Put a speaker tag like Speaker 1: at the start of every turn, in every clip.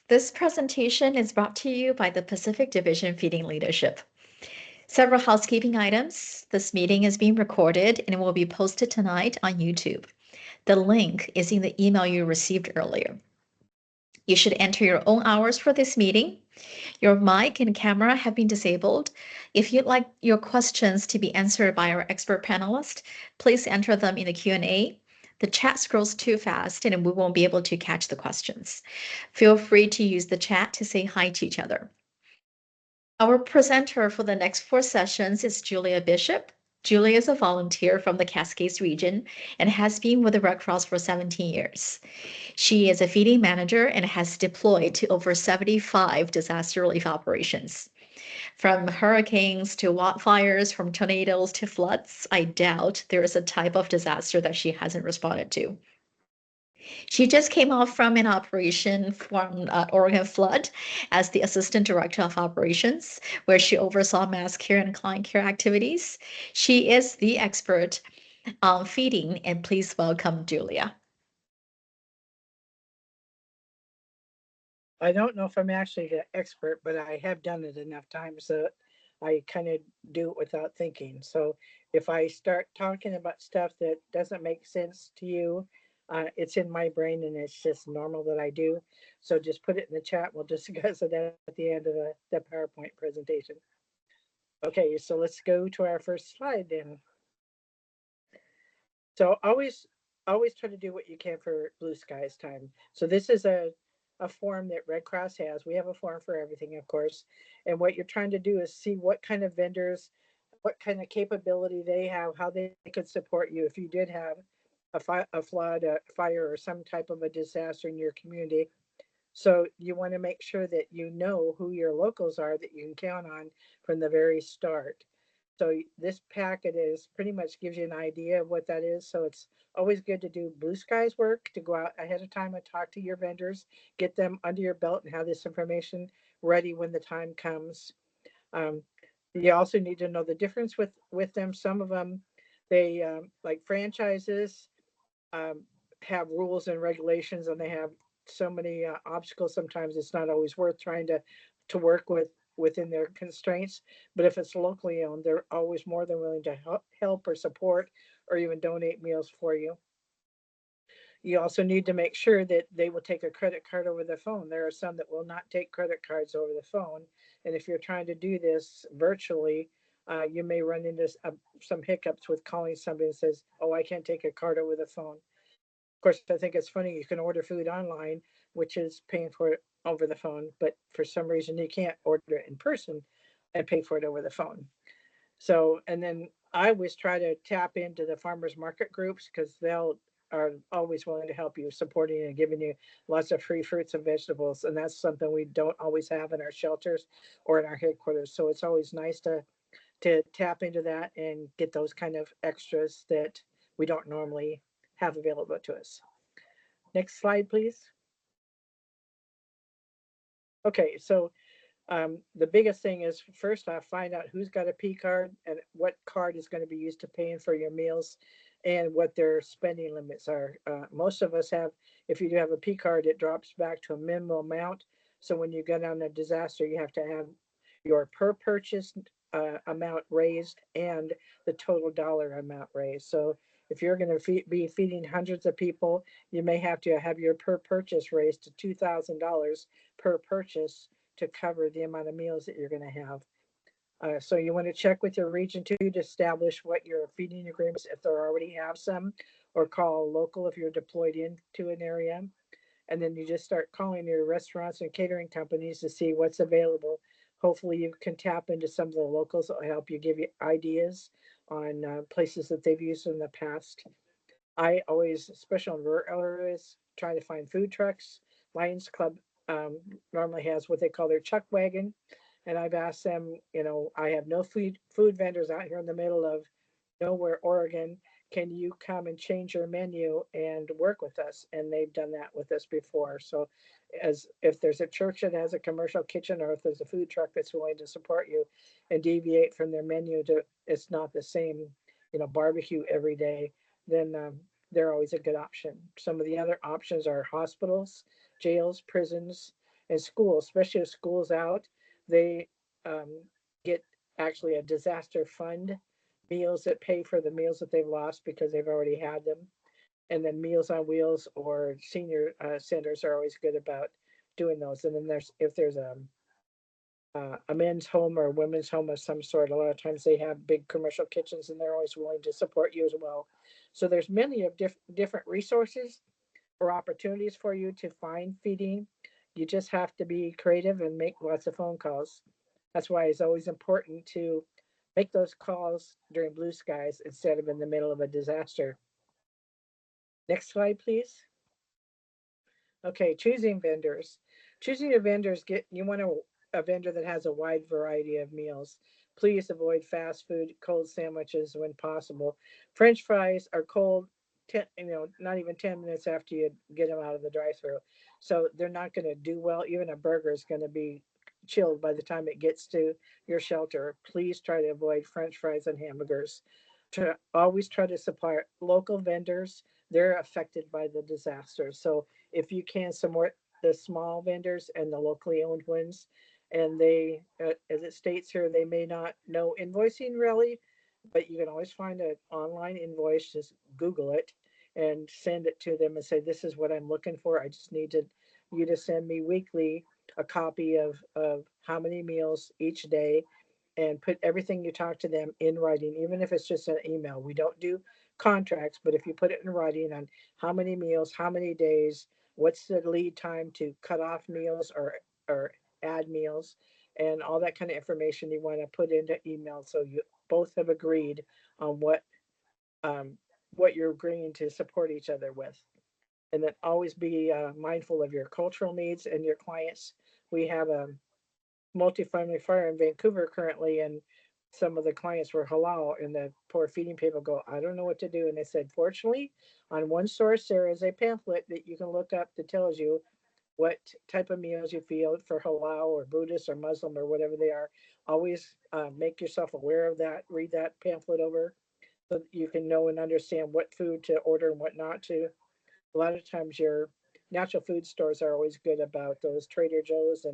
Speaker 1: This presentation is brought to you by the Pacific Division Feeding Leadership. Several housekeeping items. This meeting is being recorded and will be posted tonight on YouTube. The link is in the email you received earlier. You should enter your own hours for this meeting. Your mic and camera have been disabled. If you'd like your questions to be answered by our expert panelist, please enter them in the Q&A. The chat scrolls too fast and we won't be able to catch the questions. Feel free to use the chat to say hi to each other. Our presenter for the next 4 sessions is Julia Bishop. Julia is a volunteer from the Cascades region and has been with the Red Cross for 17 years. She is a feeding manager and has deployed to over 75 disaster relief operations. From hurricanes to wildfires, from tornadoes to floods, I doubt there is a type of disaster that she hasn't responded to. She just came off from an operation from Oregon flood as the assistant director of operations, where she oversaw mass care and client care activities. She is the expert on feeding, and please welcome Julia.
Speaker 2: I don't know if I'm actually an expert, but I have done it enough times that I kind of do it without thinking. So if I start talking about stuff that doesn't make sense to you, it's in my brain and it's just normal that I do. So just put it in the chat. We'll discuss it at the end of the PowerPoint presentation. Okay, so let's go to our first slide then. So always try to do what you can for blue skies time. So this is a form that Red Cross has. We have a form for everything, of course. And what you're trying to do is see what kind of vendors, what kind of capability they have, how they could support you if you did have a flood, a fire, or some type of a disaster in your community. So you want to make sure that you know who your locals are that you can count on from the very start. So this packet is pretty much gives you an idea of what that is. So it's always good to do blue skies work, to go out ahead of time and talk to your vendors, get them under your belt and have this information ready when the time comes. Um, you also need to know the difference with them. Some of them, they like franchises, um, have rules and regulations, and they have so many obstacles. Sometimes it's not always worth trying to work with within their constraints. But if it's locally owned, they're always more than willing to help or support or even donate meals for you. You also need to make sure that they will take a credit card over the phone. There are some that will not take credit cards over the phone. And if you're trying to do this virtually, you may run into some hiccups with calling somebody and says, "Oh, I can't take a card over the phone." Of course, I think it's funny you can order food online, which is paying for it over the phone, but for some reason you can't order it in person and pay for it over the phone. So, and then I always try to tap into the farmers market groups because they'll are always willing to help you, supporting and giving you lots of free fruits and vegetables. And that's something we don't always have in our shelters or in our headquarters. So it's always nice to tap into that and get those kind of extras that we don't normally have available to us. Next slide, please. Okay, so the biggest thing is first off, find out who's got a P card and what card is going to be used to paying for your meals and what their spending limits are. Most of us have, if you do have a P card, it drops back to a minimum amount. So when you go down a disaster, you have to have your per purchase amount raised and the total dollar amount raised. So if you're going to be feeding hundreds of people, you may have to have your per purchase raised to $2,000 per purchase to cover the amount of meals that you're going to have. So you want to check with your region too to establish what your feeding agreements, if they already have some, or call local if you're deployed into an area. And then you just start calling your restaurants and catering companies to see what's available. Hopefully you can tap into some of the locals that will help you, give you ideas on places that they've used in the past. I always, especially in rural areas, try to find food trucks. Lions Club normally has what they call their chuck wagon, and I've asked them. I have no food vendors out here in the middle of nowhere, Oregon. Can you come and change your menu and work with us? And they've done that with us before. So, as if there's a church that has a commercial kitchen, or if there's a food truck that's willing to support you and deviate from their menu to it's not the same, barbecue every day, then they're always a good option. Some of the other options are hospitals, jails, prisons, in schools, especially if school's out, they get actually a disaster fund meals that pay for the meals that they've lost because they've already had them. And then Meals on Wheels or senior centers are always good about doing those. And then if there's a men's home or a women's home of some sort, a lot of times they have big commercial kitchens and they're always willing to support you as well. So there's many of different resources or opportunities for you to find feeding. You just have to be creative and make lots of phone calls. That's why it's always important to make those calls during blue skies instead of in the middle of a disaster. Next slide, please. Okay, choosing vendors. Choosing your vendors, you want a vendor that has a wide variety of meals. Please avoid fast food, cold sandwiches when possible. French fries are cold, not even 10 minutes after you get them out of the drive-through. So they're not going to do well. Even a burger is going to be chilled by the time it gets to your shelter. Please try to avoid French fries and hamburgers. Always try to supply local vendors. They're affected by the disaster. So if you can support the small vendors and the locally owned ones, and they, as it states here, they may not know invoicing really, but you can always find an online invoice. Just Google it and send it to them and say, "This is what I'm looking for. I just need you to send me weekly a copy of how many meals each day." And put everything you talk to them in writing, even if it's just an email. We don't do contracts, but if you put it in writing on how many meals, how many days, what's the lead time to cut off meals or add meals, and all that kind of information you want to put into email so you both have agreed on um, what you're agreeing to support each other with. And then always be mindful of your cultural needs and your clients. We have a multifamily fire in Vancouver currently, and some of the clients were halal, and the poor feeding people go, "I don't know what to do." And they said, fortunately, on one source there is a pamphlet that you can look up that tells you what type of meals you feel for halal or Buddhist or Muslim or whatever they are. Always make yourself aware of that. Read that pamphlet over so that you can know and understand what food to order and what not to. A lot of times your natural food stores are always good about those. Trader Joe's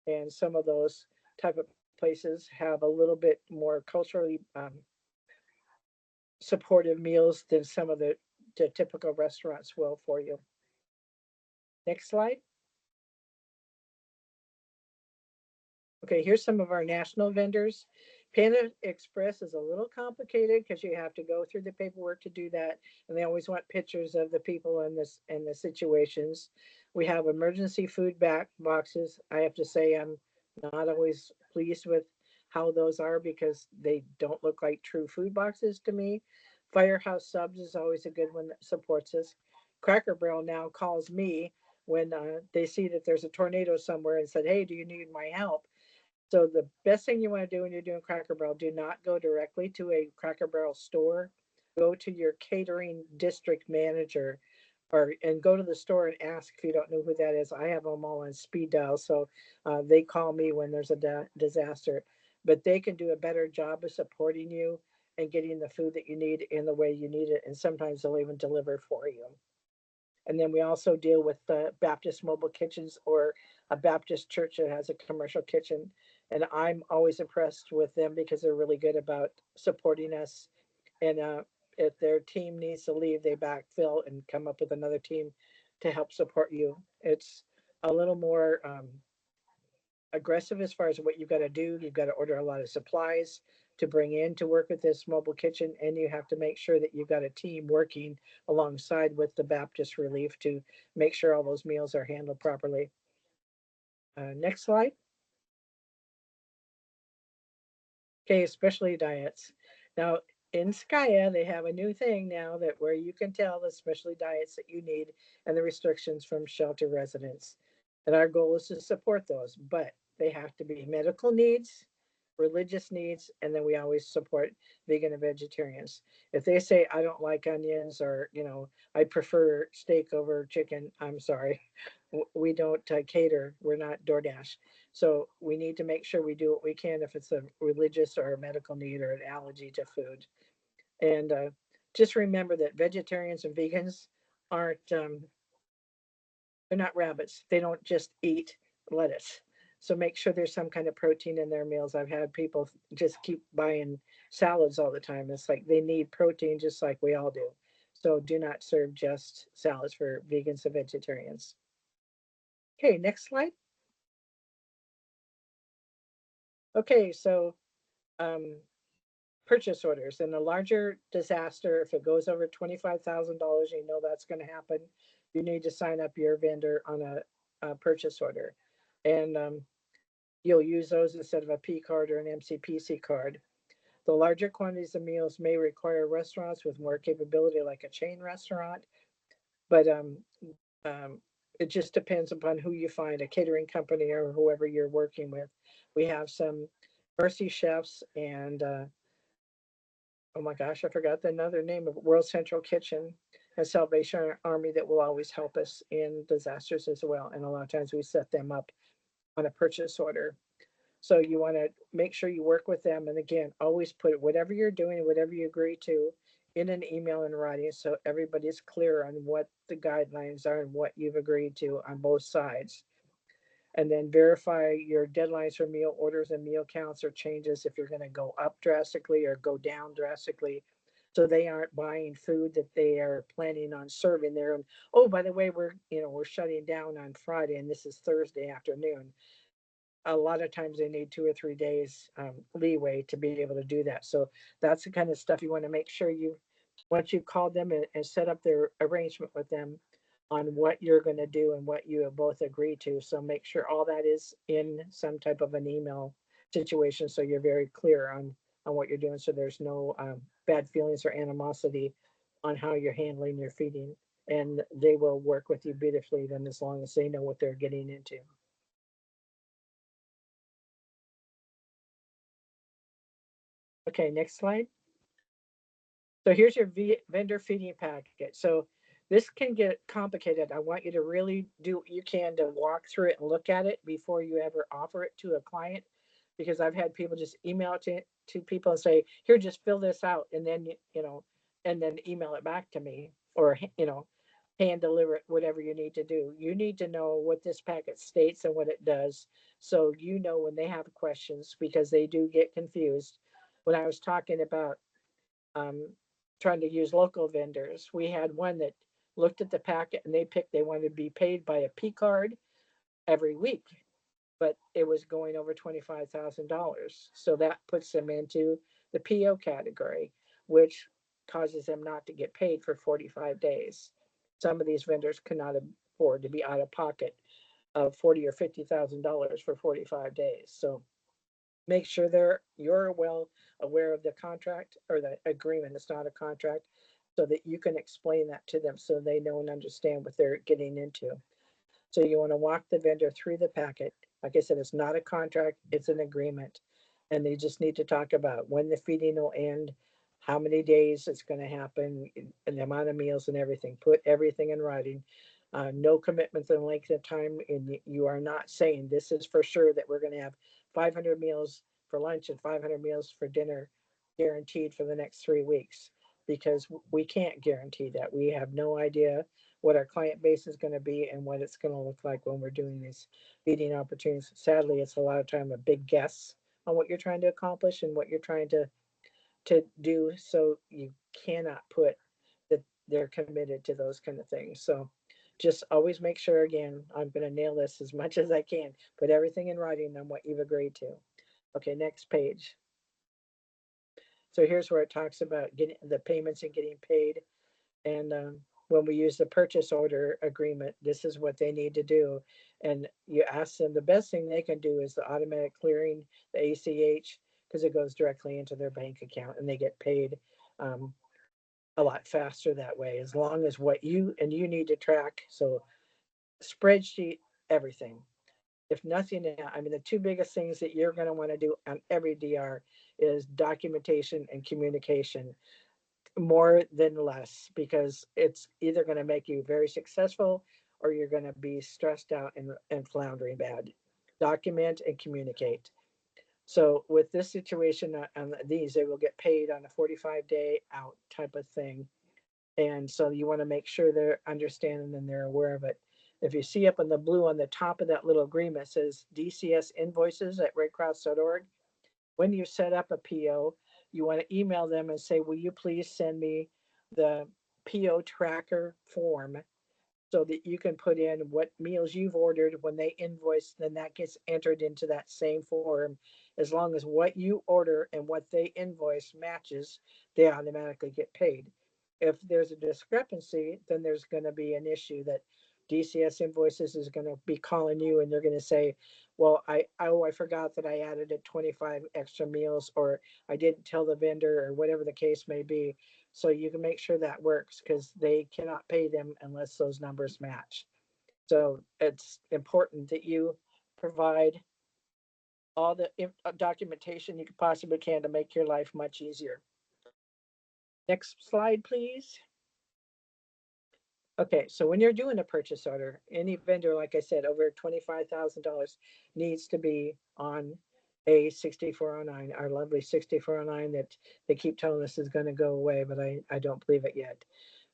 Speaker 2: and some of those type of places have a little bit more culturally supportive meals than some of the typical restaurants will for you. Next slide. Okay, here's some of our national vendors. Panda Express is a little complicated because you have to go through the paperwork to do that, and they always want pictures of the people in this and the situations. We have emergency food back boxes. I have to say I'm not always pleased with how those are because they don't look like true food boxes to me. Firehouse Subs is always a good one that supports us. Cracker Barrel now calls me when they see that there's a tornado somewhere and said, "Hey, do you need my help?" So the best thing you want to do when you're doing Cracker Barrel, do not go directly to a Cracker Barrel store. Go to your catering district manager and go to the store and ask if you don't know who that is. I have them all on speed dial, so they call me when there's a disaster. But they can do a better job of supporting you and getting the food that you need in the way you need it. And sometimes they'll even deliver for you. And then we also deal with the Baptist mobile kitchens or a Baptist church that has a commercial kitchen. And I'm always impressed with them because they're really good about supporting us. And if their team needs to leave, they backfill and come up with another team to help support you. It's a little more aggressive as far as what you've got to do. You've got to order a lot of supplies to bring in to work with this mobile kitchen, and you have to make sure that you've got a team working alongside with the Baptist Relief to make sure all those meals are handled properly. Next slide. Okay, especially diets. Now, in Skya, they have a new thing now that where you can tell the specialty diets that you need and the restrictions from shelter residents. And our goal is to support those, but they have to be medical needs, religious needs, and then we always support vegan and vegetarians. If they say I don't like onions or I prefer steak over chicken, I'm sorry, we don't cater. We're not DoorDash. So we need to make sure we do what we can if it's a religious or a medical need or an allergy to food. And just remember that vegetarians and vegans aren't they're not rabbits. They don't just eat lettuce. So make sure there's some kind of protein in their meals. I've had people just keep buying salads all the time. It's like they need protein just like we all do. So do not serve just salads for vegans and vegetarians. Okay, next slide. Okay, so um, purchase orders. In a larger disaster, if it goes over $25,000, you know that's going to happen. You need to sign up your vendor on a purchase order. And you'll use those instead of a P card or an MCPC card. The larger quantities of meals may require restaurants with more capability, like a chain restaurant, but um, it just depends upon who you find, a catering company or whoever you're working with. We have some Mercy Chefs and oh my gosh, I forgot the another name of World Central Kitchen and Salvation Army that will always help us in disasters as well. And a lot of times we set them up on a purchase order. So you want to make sure you work with them. And again, always put whatever you're doing, whatever you agree to in an email in writing so everybody's clear on what the guidelines are and what you've agreed to on both sides. And then verify your deadlines for meal orders and meal counts or changes if you're going to go up drastically or go down drastically. So they aren't buying food that they are planning on serving there. And oh, by the way, we're shutting down on Friday and this is Thursday afternoon. A lot of times they need 2 or 3 days leeway to be able to do that. So that's the kind of stuff you want to make sure you, once you've called them and set up their arrangement with them on what you're going to do and what you have both agreed to. So make sure all that is in some type of an email situation so you're very clear on what you're doing. So there's no bad feelings or animosity on how you're handling your feeding. And they will work with you beautifully then as long as they know what they're getting into. Okay, next slide. So here's your vendor feeding packet. So this can get complicated. I want you to really do what you can to walk through it and look at it before you ever offer it to a client, because I've had people just email it to people and say, here, just fill this out, and then and then email it back to me, or hand deliver it, whatever you need to do. You need to know what this packet states and what it does, so you know when they have questions, because they do get confused. When I was talking about um, trying to use local vendors. We had one that looked at the packet and they wanted to be paid by a P card every week, but it was going over $25,000. So that puts them into the PO category, which causes them not to get paid for 45 days. Some of these vendors cannot afford to be out of pocket of $40,000 or $50,000 for 45 days. So make sure you're well aware of the contract or the agreement. It's not a contract, so that you can explain that to them so they know and understand what they're getting into. So you want to walk the vendor through the packet. Like I said, it's not a contract, it's an agreement. And they just need to talk about when the feeding will end, how many days it's going to happen, and the amount of meals and everything. Put everything in writing. No commitments and length of time. And you are not saying this is for sure that we're going to have 500 meals for lunch and 500 meals for dinner guaranteed for the next 3 weeks, because we can't guarantee that. We have no idea what our client base is going to be and what it's going to look like when we're doing these feeding opportunities. Sadly, it's a lot of time a big guess on what you're trying to accomplish and what you're trying to do. So you cannot put that they're committed to those kind of things. So just always make sure, again, I'm going to nail this as much as I can. Put everything in writing on what you've agreed to. Okay, next page. So here's where it talks about getting the payments and getting paid. And when we use the purchase order agreement, this is what they need to do. And you ask them, the best thing they can do is the automatic clearing, the ACH, because it goes directly into their bank account and they get paid a lot faster that way, as long as you need to track. So spreadsheet, everything. If nothing, I mean, the two biggest things that you're going to want to do on every DR is documentation and communication, more than less, because it's either going to make you very successful or you're going to be stressed out and floundering bad. Document and communicate. So with this situation on these, they will get paid on a 45-day out type of thing. And so you want to make sure they're understanding and they're aware of it. If you see up in the blue on the top of that little agreement, it says DCS invoices at redcross.org. When you set up a PO, you want to email them and say, will you please send me the PO tracker form so that you can put in what meals you've ordered when they invoice, then that gets entered into that same form. As long as what you order and what they invoice matches, they automatically get paid. If there's a discrepancy, then there's going to be an issue that DCS invoices is going to be calling you and they're going to say, well, I forgot that I added a 25 extra meals, or I didn't tell the vendor, or whatever the case may be. So you can make sure that works, because they cannot pay them unless those numbers match. So it's important that you provide all the documentation you possibly can to make your life much easier. Next slide, please. Okay, so when you're doing a purchase order, any vendor, like I said, over $25,000 needs to be on a 6409, our lovely 6409 that they keep telling us is going to go away, but I don't believe it yet.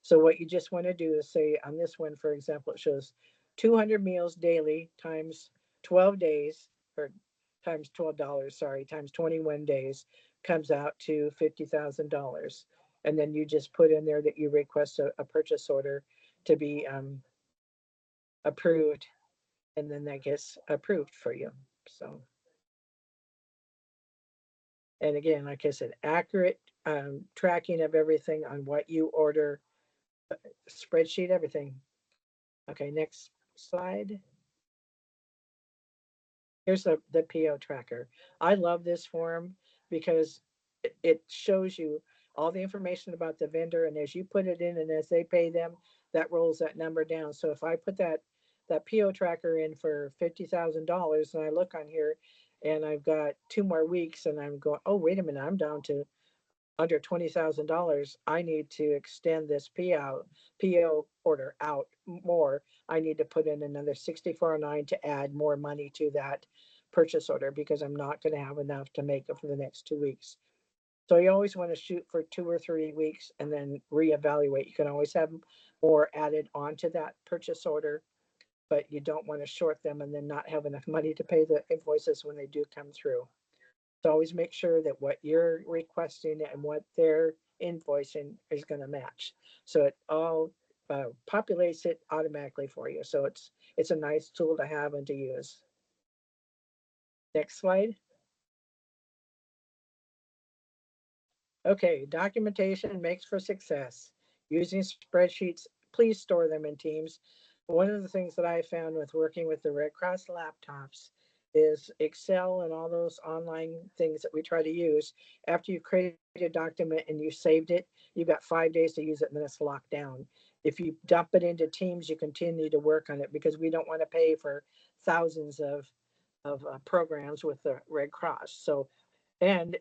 Speaker 2: So what you just want to do is say on this one, for example, it shows 200 meals daily times 12 days, or times $12, sorry, times 21 days, comes out to $50,000. And then you just put in there that you request a purchase order to be approved, and then that gets approved for you. So, and again, like I said, accurate tracking of everything on what you order, spreadsheet, everything. Okay, next slide. Here's the PO tracker. I love this form because it shows you all the information about the vendor, and as you put it in and as they pay them, that rolls that number down. So if I put that PO tracker in for $50,000 and I look on here and I've got 2 more weeks and I'm going, oh, wait a minute, I'm down to under $20,000, I need to extend this PO order out more. I need to put in another 6409 to add more money to that purchase order, because I'm not going to have enough to make it for the next 2 weeks. So you always want to shoot for 2 or 3 weeks and then reevaluate. You can always have more added onto that purchase order, but you don't want to short them and then not have enough money to pay the invoices when they do come through. So always make sure that what you're requesting and what they're invoicing is going to match. So it all populates it automatically for you. So it's a nice tool to have and to use. Next slide. Okay, documentation makes for success. Using spreadsheets, please store them in Teams. One of the things that I found with working with the Red Cross laptops is Excel and all those online things that we try to use. After you create a document and you saved it, you've got 5 days to use it and then it's locked down. If you dump it into Teams, you continue to work on it, because we don't want to pay for thousands of programs with the Red Cross. So, and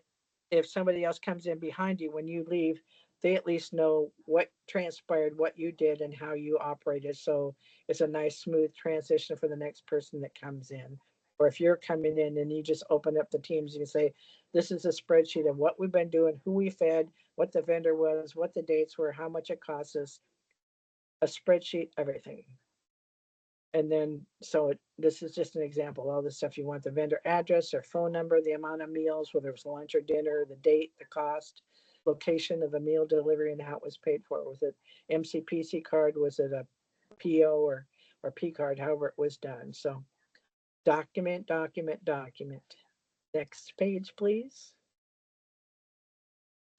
Speaker 2: if somebody else comes in behind you when you leave, they at least know what transpired, what you did, and how you operated. So it's a nice, smooth transition for the next person that comes in. Or if you're coming in and you just open up the Teams, you can say, this is a spreadsheet of what we've been doing, who we fed, what the vendor was, what the dates were, how much it costs us, a spreadsheet, everything. And then, so this is just an example, all the stuff you want: the vendor address or phone number, the amount of meals, whether it was lunch or dinner, the date, the cost, location of the meal delivery, and how it was paid for. Was it MCPC card? Was it a PO or P card? However it was done. So document, document, document. Next page, please.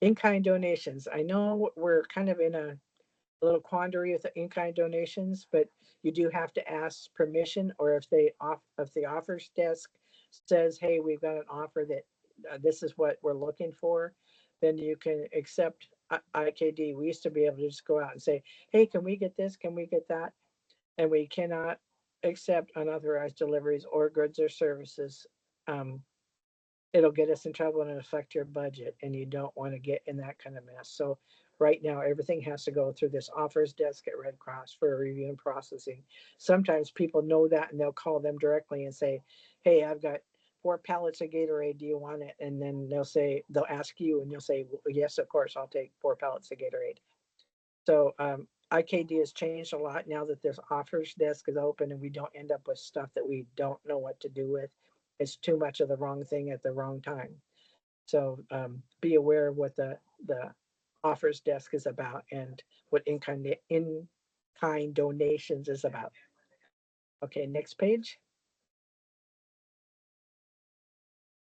Speaker 2: In-kind donations. I know we're kind of in a little quandary with the in-kind donations, but you do have to ask permission, or if the offers desk says, hey, we've got an offer that this is what we're looking for, then you can accept IKD. We used to be able to just go out and say, hey, can we get this? Can we get that? And we cannot accept unauthorized deliveries or goods or services. It'll get us in trouble and affect your budget, and you don't want to get in that kind of mess. So right now, everything has to go through this offers desk at Red Cross for review and processing. Sometimes people know that and they'll call them directly and say, hey, I've got 4 pallets of Gatorade, do you want it? And then they'll ask you and you'll say, well, yes, of course, I'll take 4 pallets of Gatorade. So IKD has changed a lot now that this offers desk is open and we don't end up with stuff that we don't know what to do with. It's too much of the wrong thing at the wrong time. So be aware of what the offers desk is about and what in-kind donations is about. Okay, next page.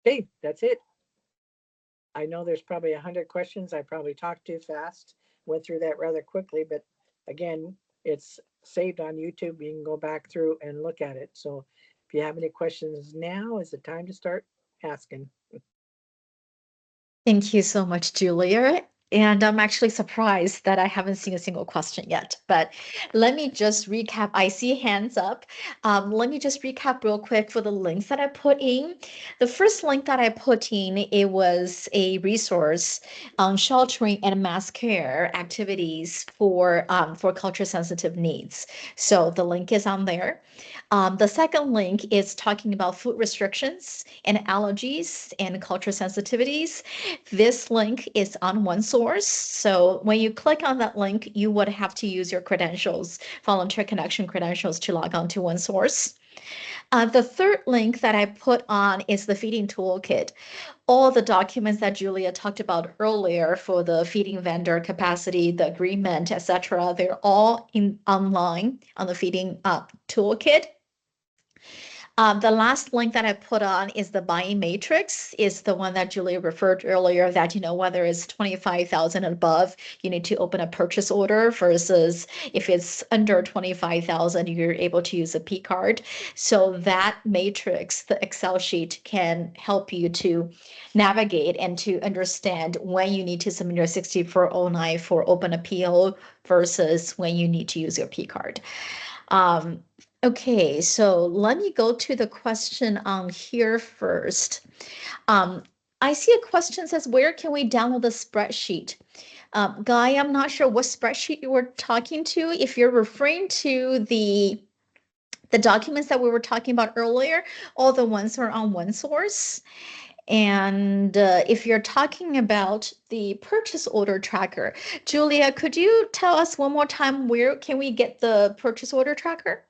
Speaker 2: Okay, that's it. I know there's probably 100 questions. I probably talked too fast, went through that rather quickly, but again, it's saved on YouTube. You can go back through and look at it. So if you have any questions, now is the time to start asking.
Speaker 1: Thank you so much, Julia. And I'm actually surprised that I haven't seen a single question yet. But let me just recap. I see hands up. Let me just recap real quick for the links that I put in. The first link that I put in, it was a resource on sheltering and mass care activities for culture sensitive needs. So the link is on there. The second link is talking about food restrictions and allergies and culture sensitivities. This link is on OneSource. So when you click on that link, you would have to use your credentials, volunteer connection credentials, to log on to OneSource. The third link that I put on is the feeding toolkit. All the documents that Julia talked about earlier for the feeding vendor capacity, the agreement, etc., they're all online on the feeding toolkit. The last link that I put on is the buying matrix, is the one that Julia referred earlier, that, whether it's 25,000 and above, you need to open a purchase order, versus if it's under 25,000, you're able to use a P card. So that matrix, the Excel sheet, can help you to navigate and to understand when you need to submit your 6409 for open appeal versus when you need to use your P card. Okay, so let me go to the question on here first. I see a question says, where can we download the spreadsheet? Guy, I'm not sure what spreadsheet you were talking to. If you're referring to the documents that we were talking about earlier, all the ones are on OneSource. And if you're talking about the purchase order tracker, Julia, could you tell us one more time, where can we get the purchase order tracker?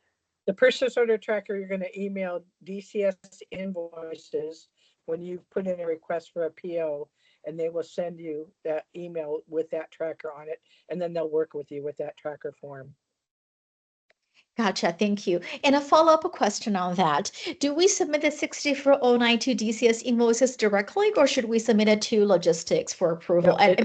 Speaker 2: The purchase order tracker, you're going to email DCS invoices when you put in a request for a PO, and they will send you that email with that tracker on it, and then they'll work with you with that tracker form.
Speaker 1: Gotcha, thank you. And a follow-up question on that. Do we submit the 6409 to DCS invoices directly, or should we submit it to logistics for approval?
Speaker 2: No,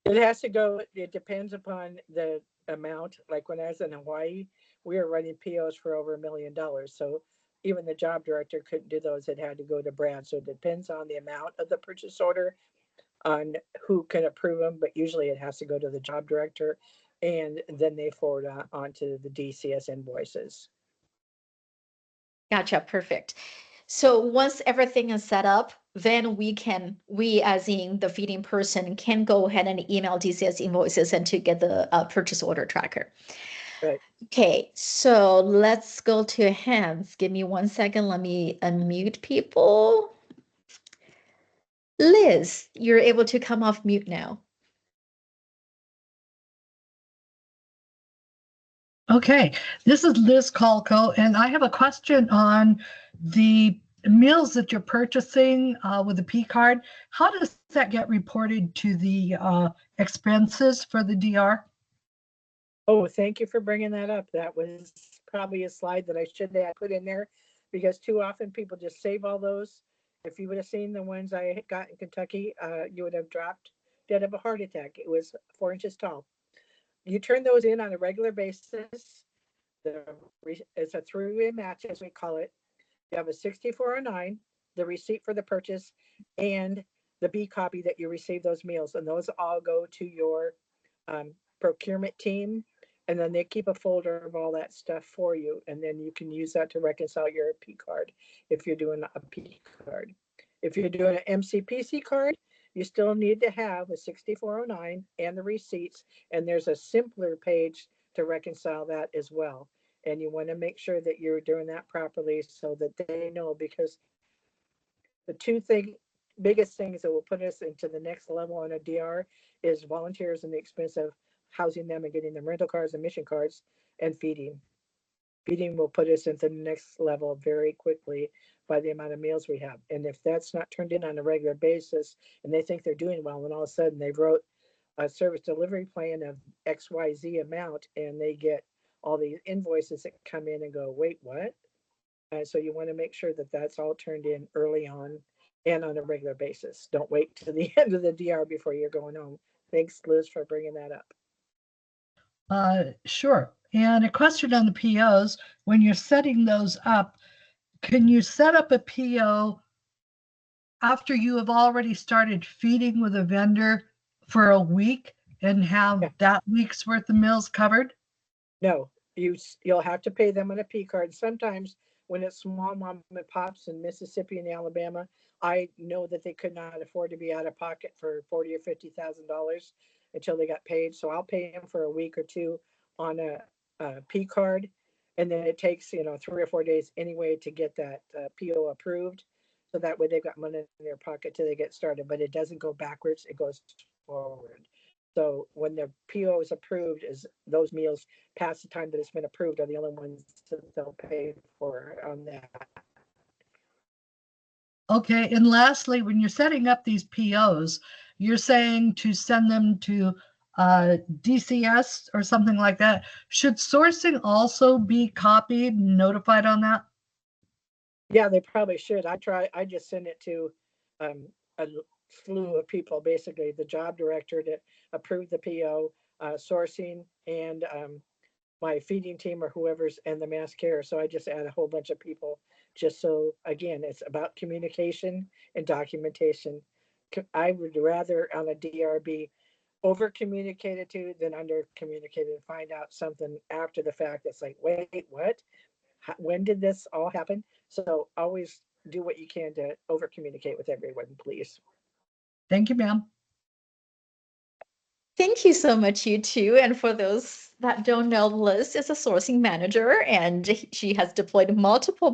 Speaker 2: it has to go, it depends upon the amount. Like when I was in Hawaii, we were running POs for over $1 million. So even the job director couldn't do those. It had to go to Brad. So it depends on the amount of the purchase order, on who can approve them, but usually it has to go to the job director, and then they forward on to the DCS invoices.
Speaker 1: Gotcha, perfect. So once everything is set up, then we as in the feeding person can go ahead and email DCS invoices and to get the purchase order tracker.
Speaker 2: Right.
Speaker 1: Okay, so let's go to hands. Give me 1 second. Let me unmute people. Liz, you're able to come off mute now.
Speaker 3: Okay, this is Liz Colco, and I have a question on the meals that you're purchasing with the P card. How does that get reported to the expenses for the DR?
Speaker 2: Oh, thank you for bringing that up. That was probably a slide that I should have put in there, because too often people just save all those. If you would have seen the ones I got in Kentucky, you would have dropped dead of a heart attack. It was 4 inches tall. You turn those in on a regular basis. It's a three-way match, as we call it. You have a 6409, the receipt for the purchase, and the B copy that you receive those meals. And those all go to your procurement team. And then they keep a folder of all that stuff for you. And then you can use that to reconcile your P card if you're doing a P card. If you're doing an MCPC card, you still need to have a 6409 and the receipts. And there's a simpler page to reconcile that as well. And you want to make sure that you're doing that properly so that they know, because the biggest things that will put us into the next level on a DR is volunteers and the expense of housing them and getting them rental cars and mission cards, and feeding. Feeding will put us into the next level very quickly by the amount of meals we have. And if that's not turned in on a regular basis and they think they're doing well, and all of a sudden they wrote a service delivery plan of XYZ amount and they get all these invoices that come in and go, wait, what? So you want to make sure that that's all turned in early on and on a regular basis. Don't wait to the end of the DR before you're going home. Thanks, Liz, for bringing that up.
Speaker 3: Sure. And a question on the POs, when you're setting those up, can you set up a PO after you have already started feeding with a vendor for a week and have
Speaker 2: Yeah.
Speaker 3: that week's worth of meals covered?
Speaker 2: No, you'll have to pay them on a P card. Sometimes when it's small mom and pops in Mississippi and Alabama, I know that they could not afford to be out of pocket for $40,000 or $50,000 until they got paid. So I'll pay them for a week or two on a P card, and then it takes 3 or 4 days anyway to get that PO approved. So that way they've got money in their pocket till they get started. But it doesn't go backwards; it goes forward. So when the PO is approved, is those meals past the time that it's been approved are the only ones that they'll pay for on that.
Speaker 3: Okay. And lastly, when you're setting up these POs, you're saying to send them to DCS or something like that. Should sourcing also be copied and notified on that?
Speaker 2: Yeah, they probably should. I just send it to a slew of people, basically the job director that approved the PO, sourcing, and my feeding team or whoever's and the mass care. So I just add a whole bunch of people just so, again, it's about communication and documentation. I would rather on a DRB over communicated to than under communicated and find out something after the fact that's like, wait, what? When did this all happen? So always do what you can to over communicate with everyone, please.
Speaker 3: Thank you, ma'am.
Speaker 1: Thank you so much, you two. And for those that don't know, Liz is a sourcing manager and she has deployed multiple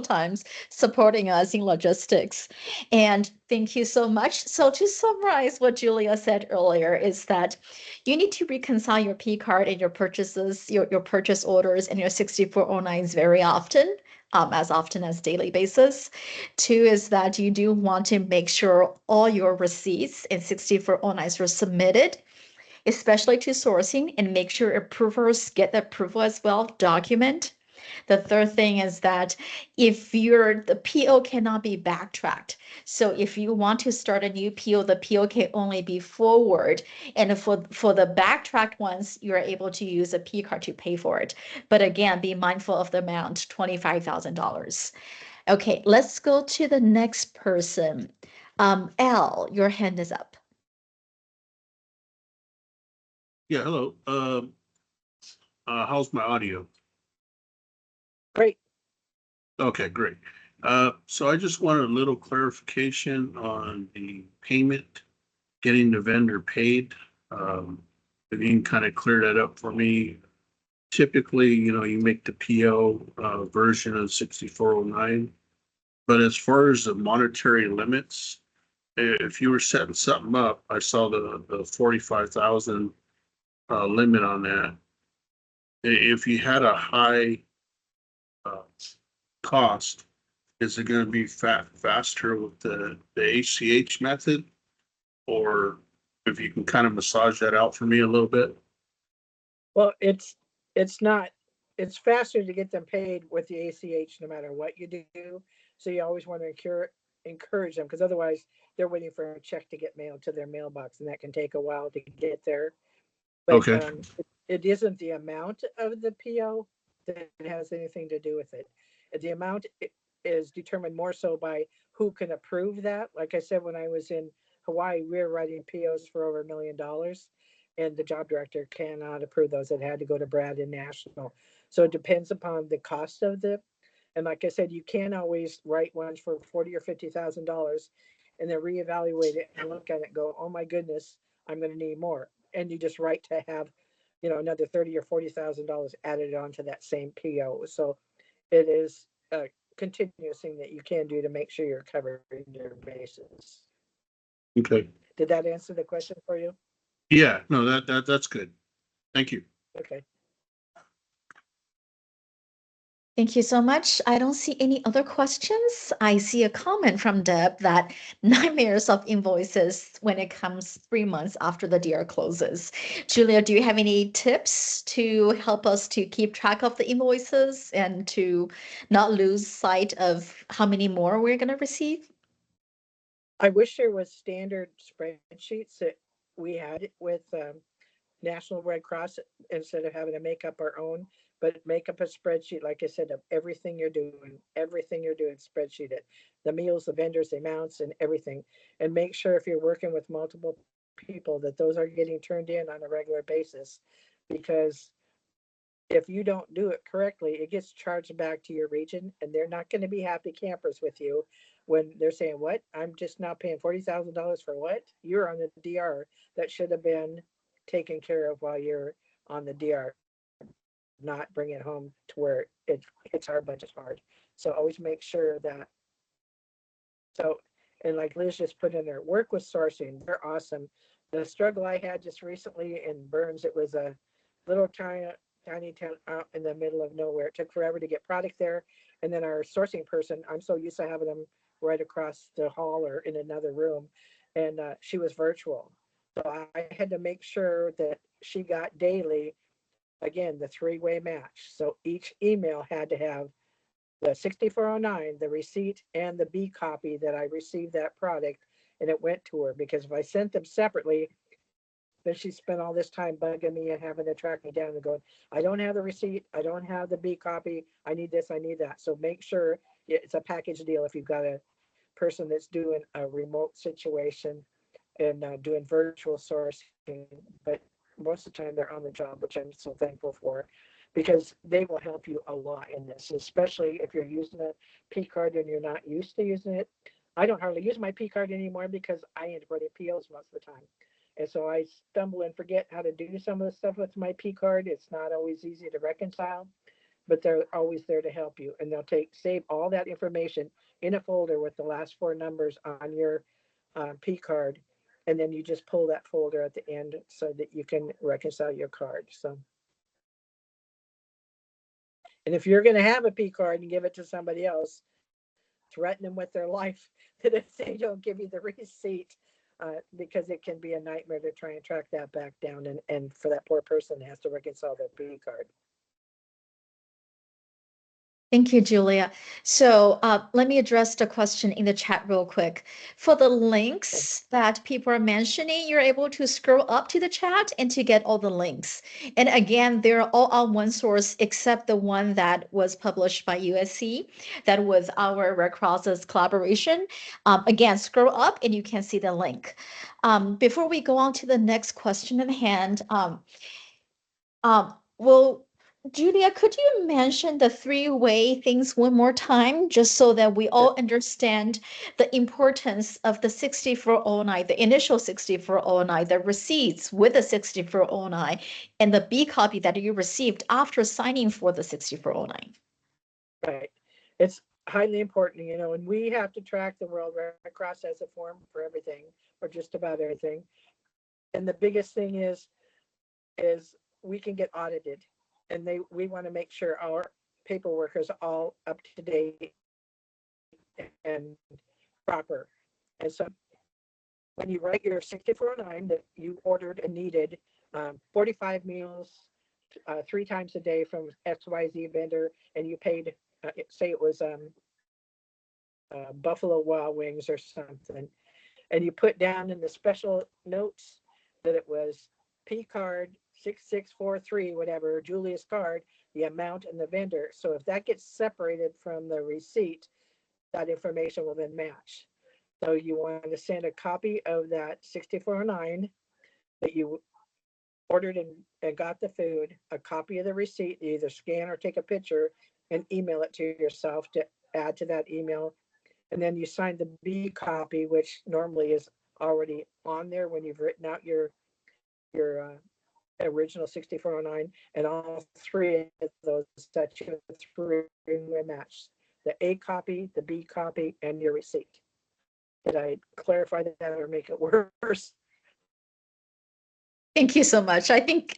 Speaker 1: times supporting us in logistics. And thank you so much. So to summarize what Julia said earlier is that you need to reconcile your P card and your purchases, your purchase orders and your 6409s very often. As often as daily basis. Two is that you do want to make sure all your receipts and 6409s were submitted, especially to sourcing, and make sure approvers get the approval as well. Document. The third thing is that if the PO cannot be backtracked. So if you want to start a new PO, the PO can only be forward. And for the backtracked ones, you're able to use a P card to pay for it. But again, be mindful of the amount, $25,000. Okay, let's go to the next person. Al, your hand is up.
Speaker 4: Yeah, hello. How's my audio?
Speaker 2: Great.
Speaker 4: Okay, great. So I just wanted a little clarification on the payment, getting the vendor paid. If you can kind of clear that up for me. Typically, you make the PO version of 6409, but as far as the monetary limits, if you were setting something up, I saw the 45,000 limit on that. If you had a high cost, is it going to be faster with the ACH method? Or if you can kind of massage that out for me a little bit?
Speaker 2: Well, it's not, it's faster to get them paid with the ACH no matter what you do. So you always want to encourage them, because otherwise they're waiting for a check to get mailed to their mailbox, and that can take a while to get there. But
Speaker 4: Okay.
Speaker 2: it isn't the amount of the PO that has anything to do with it. The amount is determined more so by who can approve that. Like I said, when I was in Hawaii, we were writing POs for over $1 million, and the job director cannot approve those. It had to go to Brad and National. So it depends upon the cost of and like I said, you can't always write ones for $40,000 or $50,000 and then reevaluate it and look at it and go, oh my goodness, I'm going to need more. And you just write to have, another $30,000 or $40,000 added onto that same PO. So it is a continuous thing that you can do to make sure you're covering your bases.
Speaker 4: Okay.
Speaker 2: Did that answer the question for you?
Speaker 4: Yeah, no, that's good. Thank you.
Speaker 2: Okay.
Speaker 1: Thank you so much. I don't see any other questions. I see a comment from Deb that nightmares of invoices when it comes 3 months after the DR closes. Julia, do you have any tips to help us to keep track of the invoices and to not lose sight of how many more we're going to receive?
Speaker 2: I wish there was standard spreadsheets that we had with National Red Cross instead of having to make up our own, but make up a spreadsheet, like I said, of everything you're doing, spreadsheet it, the meals, the vendors, the amounts, and everything. And make sure if you're working with multiple people that those are getting turned in on a regular basis. Because if you don't do it correctly, it gets charged back to your region, and they're not going to be happy campers with you when they're saying, "What? I'm just now paying $40,000 for what? You're on the DR. That should have been taken care of while you're on the DR, not bring it home to where it hits our budget hard." So always make sure that. So, and like Liz just put in there, work with sourcing. They're awesome. The struggle I had just recently in Burns, it was a little tiny town out in the middle of nowhere. It took forever to get product there. And then our sourcing person, I'm so used to having them right across the hall or in another room. And she was virtual. So I had to make sure that she got daily, again, the three-way match. So each email had to have the 6409, the receipt, and the B copy that I received that product, and it went to her. Because if I sent them separately, then she spent all this time bugging me and having to track me down and going, "I don't have the receipt, I don't have the B copy, I need this, I need that." So make sure it's a package deal if you've got a person that's doing a remote situation and doing virtual sourcing, but most of the time they're on the job, which I'm so thankful for, because they will help you a lot in this, especially if you're using a P card and you're not used to using it. I don't hardly use my P card anymore because I end up running POs most of the time. And so I stumble and forget how to do some of the stuff with my P card. It's not always easy to reconcile, but they're always there to help you. And they'll save all that information in a folder with the last four numbers on your P card. And then you just pull that folder at the end so that you can reconcile your card. So, and if you're going to have a P card and give it to somebody else, threaten them with their life that if they don't give you the receipt, because it can be a nightmare to try and track that back down. And for that poor person that has to reconcile their P card.
Speaker 1: Thank you, Julia. So let me address the question in the chat real quick. For the links that people are mentioning, you're able to scroll up to the chat and to get all the links. And again, they're all on one source except the one that was published by USC. That was our Red Cross's collaboration. Again, scroll up and you can see the link. Before we go on to the next question at hand, well, Julia, could you mention the three-way things one more time, just so that we all understand the importance of the 6409, the initial 6409, the receipts with the 6409, and the B copy that you received after signing for the 6409?
Speaker 2: Right. It's highly important, and we have to track the World Red Cross as a form for everything, or just about everything. And the biggest thing is we can get audited, and we want to make sure our paperwork is all up to date and proper. And so when you write your 6409 that you ordered and needed 45 meals 3 times a day from XYZ vendor, and you paid, say it was Buffalo Wild Wings or something, and you put down in the special notes that it was P card 6643, whatever, Julia's card, the amount and the vendor. So if that gets separated from the receipt, that information will then match. So you want to send a copy of that 6409 that you ordered and got the food, a copy of the receipt, either scan or take a picture and email it to yourself to add to that email. And then you sign the B copy, which normally is already on there when you've written out your original 6409, and all three of those that you three-way match: the A copy, the B copy, and your receipt. Did I clarify that or make it worse?
Speaker 1: Thank you so much. I think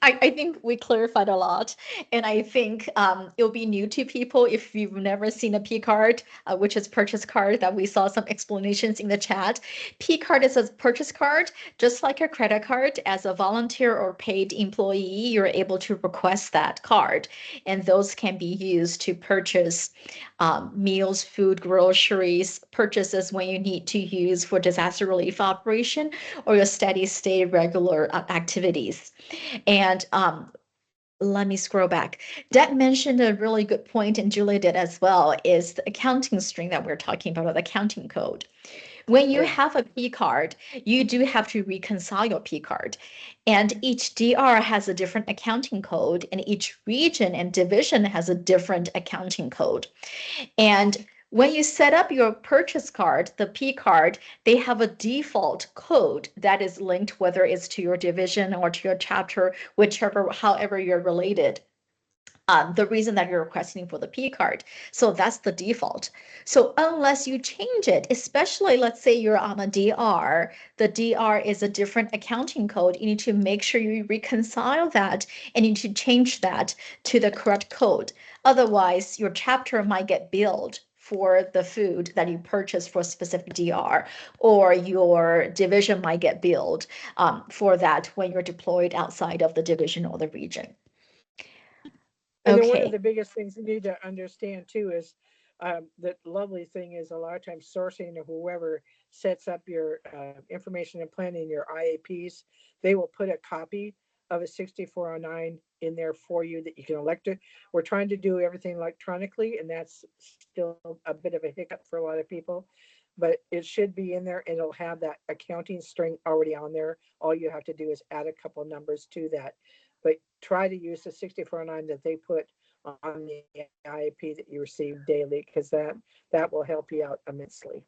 Speaker 1: we clarified a lot, and I think it'll be new to people if you've never seen a P card, which is purchase card. That we saw some explanations in the chat. P card is a purchase card, just like a credit card. As a volunteer or paid employee, you're able to request that card, and those can be used to purchase meals, food, groceries, purchases when you need to use for disaster relief operation or your steady state regular activities. And let me scroll back. Deb mentioned a really good point, and Julia did as well, is the accounting string that we're talking about, or the accounting code. When you
Speaker 2: Yeah.
Speaker 1: have a P card, you do have to reconcile your P card. And each DR has a different accounting code, and each region and division has a different accounting code. And when you set up your purchase card, the P card, they have a default code that is linked, whether it's to your division or to your chapter, whichever, however you're related. The reason that you're requesting for the P card. So that's the default. So unless you change it, especially let's say you're on a DR, the DR is a different accounting code. You need to make sure you reconcile that and you need to change that to the correct code. Otherwise, your chapter might get billed for the food that you purchase for a specific DR, or your division might get billed for that when you're deployed outside of the division or the region.
Speaker 2: And then one of
Speaker 1: Okay.
Speaker 2: the biggest things you need to understand too is the lovely thing is a lot of times sourcing or whoever sets up your information and planning your IAPs, they will put a copy of a 6409 in there for you that you can elect it. We're trying to do everything electronically, and that's still a bit of a hiccup for a lot of people, but it should be in there and it'll have that accounting string already on there. All you have to do is add a couple of numbers to that, but try to use the 6409 that they put on the IAP that you receive daily, because that will help you out immensely.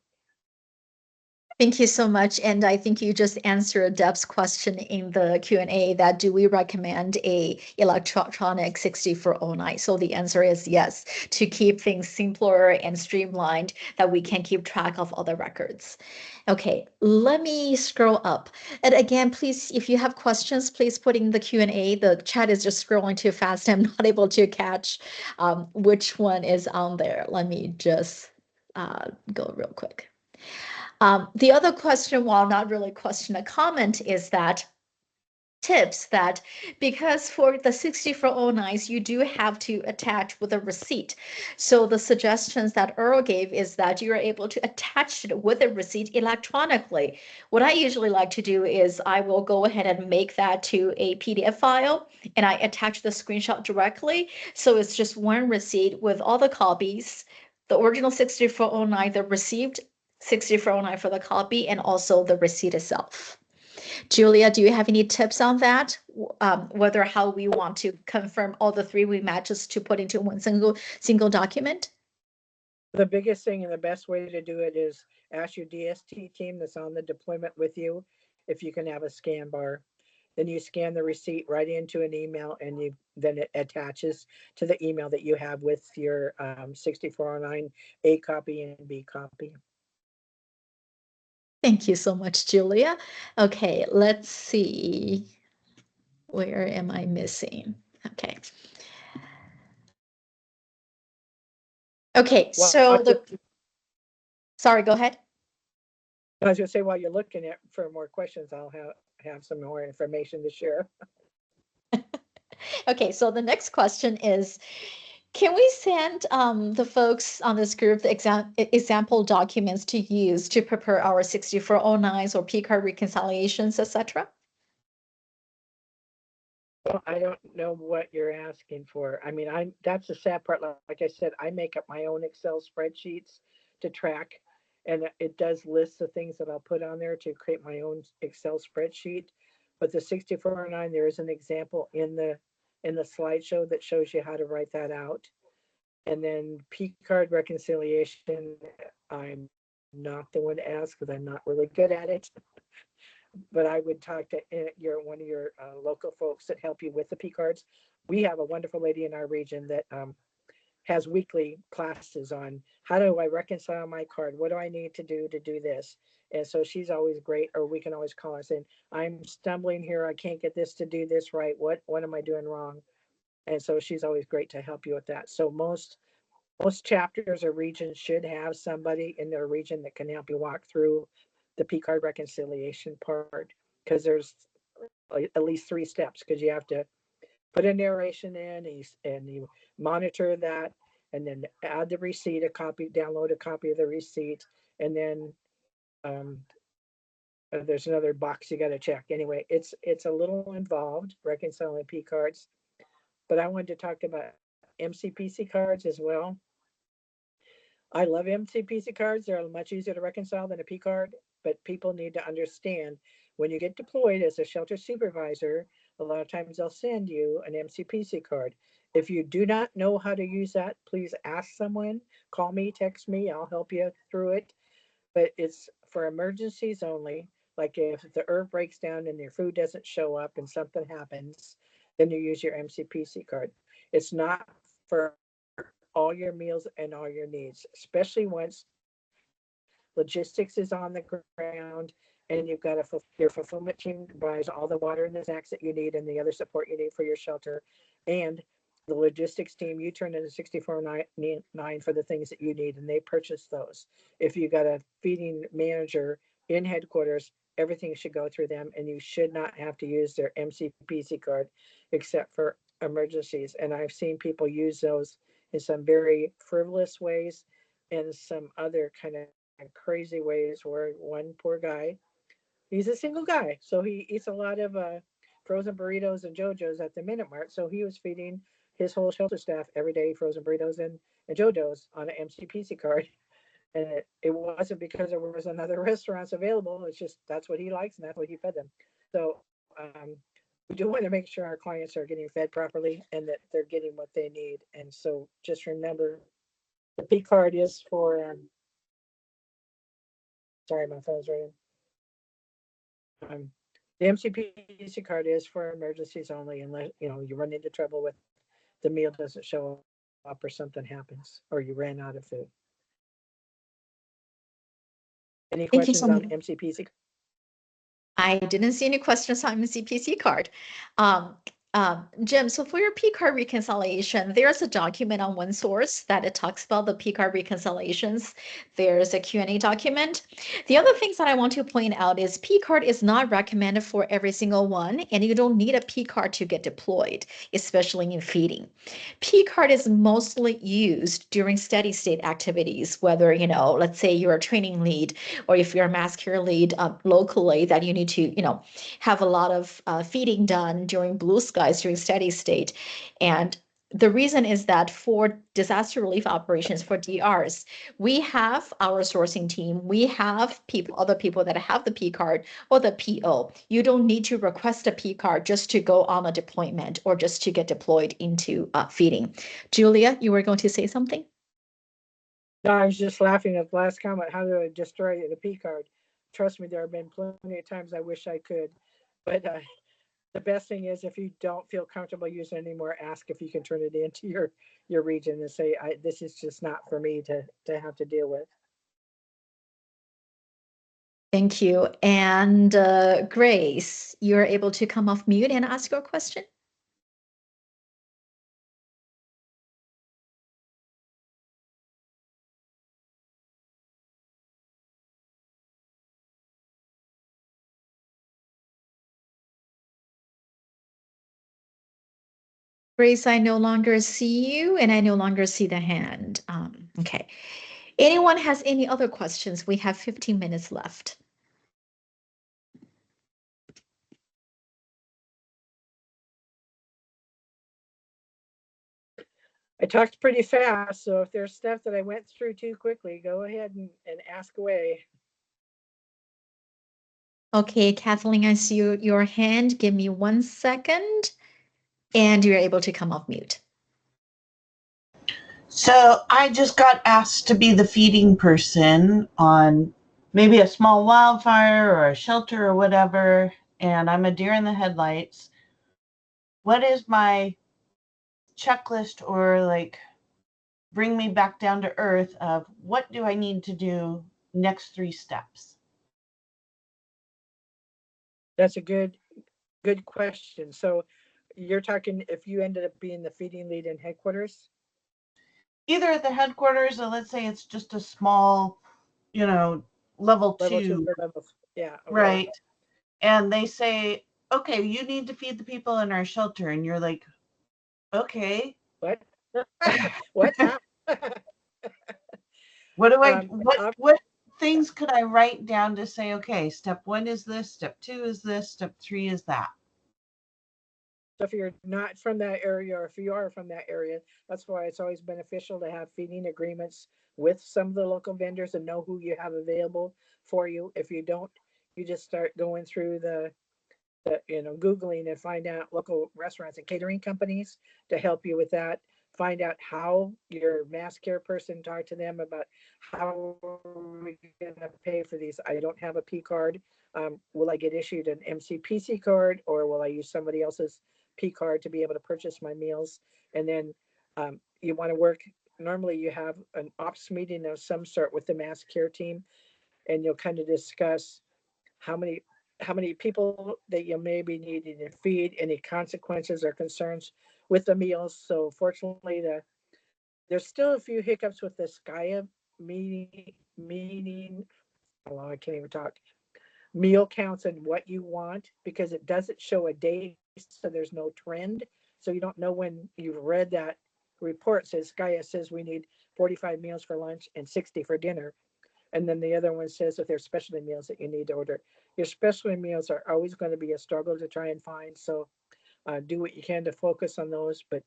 Speaker 1: Thank you so much. And I think you just answered Deb's question in the Q&A that do we recommend a electronic 6409? So the answer is yes, to keep things simpler and streamlined, that we can keep track of all the records. Okay, let me scroll up. And again, please, if you have questions, please put in the Q&A. The chat is just scrolling too fast. I'm not able to catch which one is on there. Let me just go real quick. The other question, while not really question, a comment, is that tips that because for the 6409s, you do have to attach with a receipt. So the suggestions that Earl gave is that you're able to attach it with a receipt electronically. What I usually like to do is I will go ahead and make that to a PDF file and I attach the screenshot directly. So it's just one receipt with all the copies, the original 6409, the received 6409 for the copy, and also the receipt itself. Julia, do you have any tips on that? Whether how we want to confirm all the three-way matches to put into one single document?
Speaker 2: The biggest thing and the best way to do it is ask your DST team that's on the deployment with you if you can have a scan bar. Then you scan the receipt right into an email, and then it attaches to the email that you have with your 6409 A copy and B copy.
Speaker 1: Thank you so much, Julia. Okay, let's see. Where am I missing? Okay. Okay, so sorry, go ahead.
Speaker 2: I was going to say, while you're looking at for more questions, I'll have some more information to share.
Speaker 1: Okay, so the next question is, can we send the folks on this group the example documents to use to prepare our 6409s or P card reconciliations, etc.?
Speaker 2: Well, I don't know what you're asking for. I mean, that's the sad part. Like I said, I make up my own Excel spreadsheets to track, and it does list the things that I'll put on there to create my own Excel spreadsheet. But the 6409, there is an example in the slideshow that shows you how to write that out. And then P card reconciliation, I'm not the one to ask because I'm not really good at it. But I would talk to one of your local folks that help you with the P cards. We have a wonderful lady in our region that has weekly classes on how do I reconcile my card? What do I need to do this? And so she's always great, or we can always call her saying, I'm stumbling here. I can't get this to do this right. What am I doing wrong? And so she's always great to help you with that. So most chapters or regions should have somebody in their region that can help you walk through the P card reconciliation part, because there's at least 3 steps, because you have to put a narration in and you monitor that, and then add the receipt, download a copy of the receipt, and then there's another box you got to check. Anyway, it's a little involved reconciling P cards, but I wanted to talk about MCPC cards as well. I love MCPC cards. They're much easier to reconcile than a P card, but people need to understand when you get deployed as a shelter supervisor, a lot of times they'll send you an MCPC card. If you do not know how to use that, please ask someone, call me, text me, I'll help you through it. But it's for emergencies only. Like if the herb breaks down and your food doesn't show up and something happens, then you use your MCPC card. It's not for all your meals and all your needs, especially once logistics is on the ground and you've got your fulfillment team buys all the water and the snacks that you need and the other support you need for your shelter, and the logistics team, you turn in a 64.9 for the things that you need and they purchase those. If you got a feeding manager in headquarters, everything should go through them, and you should not have to use their MCPC card except for emergencies. And I've seen people use those in some very frivolous ways and some other kind of crazy ways, where one poor guy, he's a single guy, so he eats a lot of frozen burritos and JoJo's at the Minute Mart. So he was feeding his whole shelter staff every day frozen burritos and JoJo's on an MCPC card. And it wasn't because there was another restaurants available. It's just that's what he likes and that's what he fed them. So we do want to make sure our clients are getting fed properly and that they're getting what they need. And so just remember, the P card is for sorry, my phone's ringing. The MCPC card is for emergencies only, unless you run into trouble with the meal doesn't show up or something happens or you ran out of food. Any
Speaker 1: Thank you
Speaker 2: questions
Speaker 1: so
Speaker 2: on
Speaker 1: much.
Speaker 2: MCPC?
Speaker 1: I didn't see any questions on the CPC card. Jim, so for your P card reconciliation, there's a document on OneSource that it talks about the P card reconciliations. There's a Q&A document. The other things that I want to point out is P card is not recommended for every single one, and you don't need a P card to get deployed, especially in feeding. P card is mostly used during steady state activities, whether, let's say you're a training lead, or if you're a mass care lead locally that you need to, have a lot of feeding done during blue skies, during steady state. And the reason is that for disaster relief operations, for DRs, we have our sourcing team, we have other people that have the P card or the PO. You don't need to request a P card just to go on a deployment or just to get deployed into feeding. Julia, you were going to say something?
Speaker 2: No, I was just laughing at the last comment. How do I destroy the P card? Trust me, there have been plenty of times I wish I could, but the best thing is, if you don't feel comfortable using it anymore, ask if you can turn it into your region and say, this is just not for me to have to deal with.
Speaker 1: Thank you. And Grace, you're able to come off mute and ask your question. Grace, I no longer see you and I no longer see the hand. Okay. Anyone has any other questions? We have 15 minutes left.
Speaker 2: I talked pretty fast, so if there's stuff that I went through too quickly, go ahead and ask away.
Speaker 1: Okay, Kathleen, I see your hand. Give me 1 second, and you're able to come off mute.
Speaker 5: So I just got asked to be the feeding person on maybe a small wildfire or a shelter or whatever, and I'm a deer in the headlights. What is my checklist or bring me back down to earth of what do I need to do next 3 steps?
Speaker 2: That's a good question. So you're talking if you ended up being the feeding lead in headquarters?
Speaker 5: Either at the headquarters or let's say it's just a small, level
Speaker 2: Level 2
Speaker 5: 2,
Speaker 2: or level, yeah, okay.
Speaker 5: right? And they say, okay, you need to feed the people in our shelter. And you're like, okay.
Speaker 2: What? What? How?
Speaker 5: What do I,
Speaker 2: Um,
Speaker 5: what things could I write down to say, okay, step 1 is this, step 2 is this, step 3 is that?
Speaker 2: So if you're not from that area, or if you are from that area, that's why it's always beneficial to have feeding agreements with some of the local vendors and know who you have available for you. If you don't, you just start going through the Googling and find out local restaurants and catering companies to help you with that. Find out how your mass care person talk to them about how are we going to pay for these. I don't have a P card. Will I get issued an MCPC card, or will I use somebody else's P card to be able to purchase my meals? And then you want to work. Normally, you have an ops meeting of some sort with the mass care team, and you'll kind of discuss how many people that you may be needing to feed, any consequences or concerns with the meals. So fortunately, there's still a few hiccups with the SKYA meaning. Oh, I can't even talk. Meal counts and what you want, because it doesn't show a date, so there's no trend. So you don't know when you've read that report says SKYA says we need 45 meals for lunch and 60 for dinner. And then the other one says if there's specialty meals that you need to order. Your specialty meals are always going to be a struggle to try and find. So do what you can to focus on those. But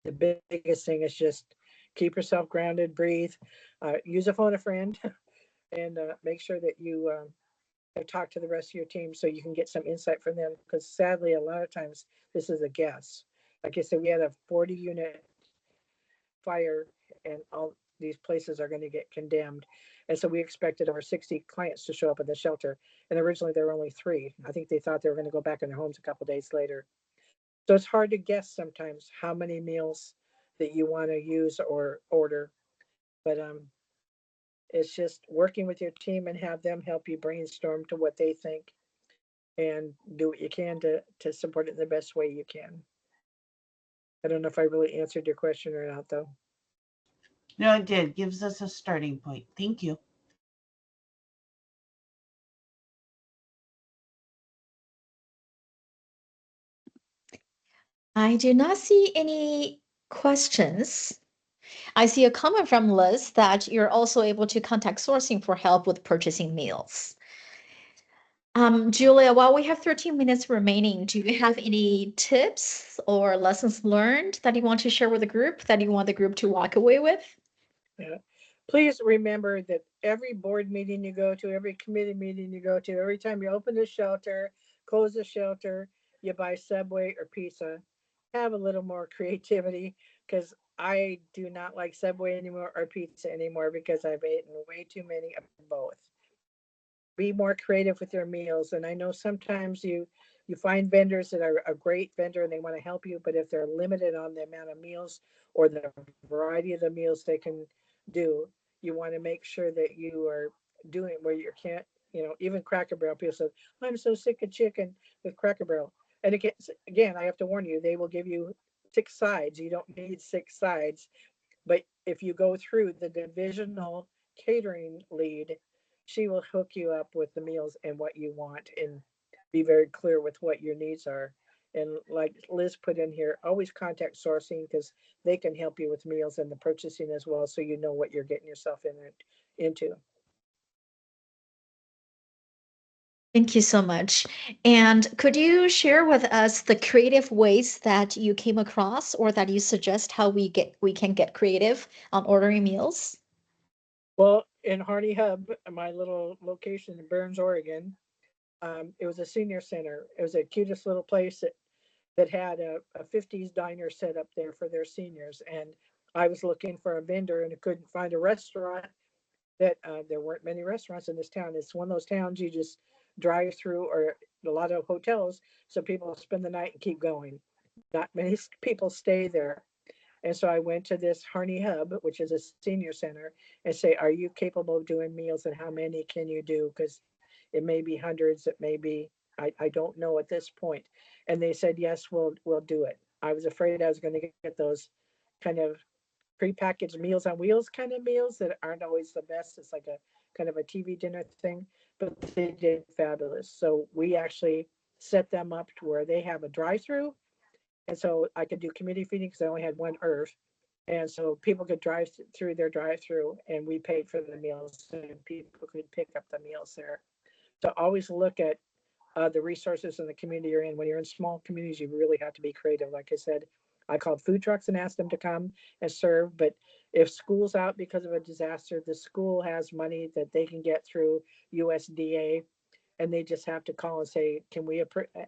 Speaker 2: the biggest thing is just keep yourself grounded, breathe, use a phone a friend, and make sure that you talk to the rest of your team so you can get some insight from them. Because sadly, a lot of times this is a guess. Like I said, we had a 40-unit fire, and all these places are going to get condemned. And so we expected over 60 clients to show up at the shelter. And originally there were only 3. I think they thought they were going to go back in their homes a couple of days later. So it's hard to guess sometimes how many meals that you want to use or order. But it's just working with your team and have them help you brainstorm to what they think and do what you can to support it in the best way you can. I don't know if I really answered your question or not, though.
Speaker 5: No, it did. Gives us a starting point. Thank you.
Speaker 1: I do not see any questions. I see a comment from Liz that you're also able to contact sourcing for help with purchasing meals. Julia, while we have 13 minutes remaining, do you have any tips or lessons learned that you want to share with the group that you want the group to walk away with?
Speaker 2: Yeah. Please remember that every board meeting you go to, every committee meeting you go to, every time you open a shelter, close a shelter, you buy Subway or pizza, have a little more creativity, because I do not like Subway anymore or pizza anymore because I've eaten way too many of both. Be more creative with your meals. And I know sometimes you find vendors that are a great vendor and they want to help you, but if they're limited on the amount of meals or the variety of the meals they can do, you want to make sure that you are doing where you can't, even Cracker Barrel, people say, I'm so sick of chicken with Cracker Barrel. And again, I have to warn you, they will give you 6 sides. You don't need 6 sides. But if you go through the divisional catering lead, she will hook you up with the meals and what you want and be very clear with what your needs are. And like Liz put in here, always contact sourcing because they can help you with meals and the purchasing as well, so you know what you're getting yourself into.
Speaker 1: Thank you so much. And could you share with us the creative ways that you came across or that you suggest how we can get creative on ordering meals?
Speaker 2: Well, in Harney Hub, my little location in Burns, Oregon, it was a senior center. It was the cutest little place that had a 50s diner set up there for their seniors. And I was looking for a vendor and I couldn't find a restaurant that there weren't many restaurants in this town. It's one of those towns you just drive through, or a lot of hotels. So people spend the night and keep going. Not many people stay there. And so I went to this Harney Hub, which is a senior center, and say, are you capable of doing meals and how many can you do? Because it may be hundreds, it may be, I don't know at this point. And they said, yes, we'll do it. I was afraid I was going to get those kind of prepackaged Meals on Wheels kind of meals that aren't always the best. It's like a kind of a TV dinner thing, but they did fabulous. So we actually set them up to where they have a drive-through. And so I could do community feeding because I only had one IRF. And so people could drive through their drive-through and we paid for the meals and people could pick up the meals there. So always look at the resources in the community you're in. When you're in small communities, you really have to be creative. Like I said, I called food trucks and asked them to come and serve. But if school's out because of a disaster, the school has money that they can get through USDA, and they just have to call and say, can we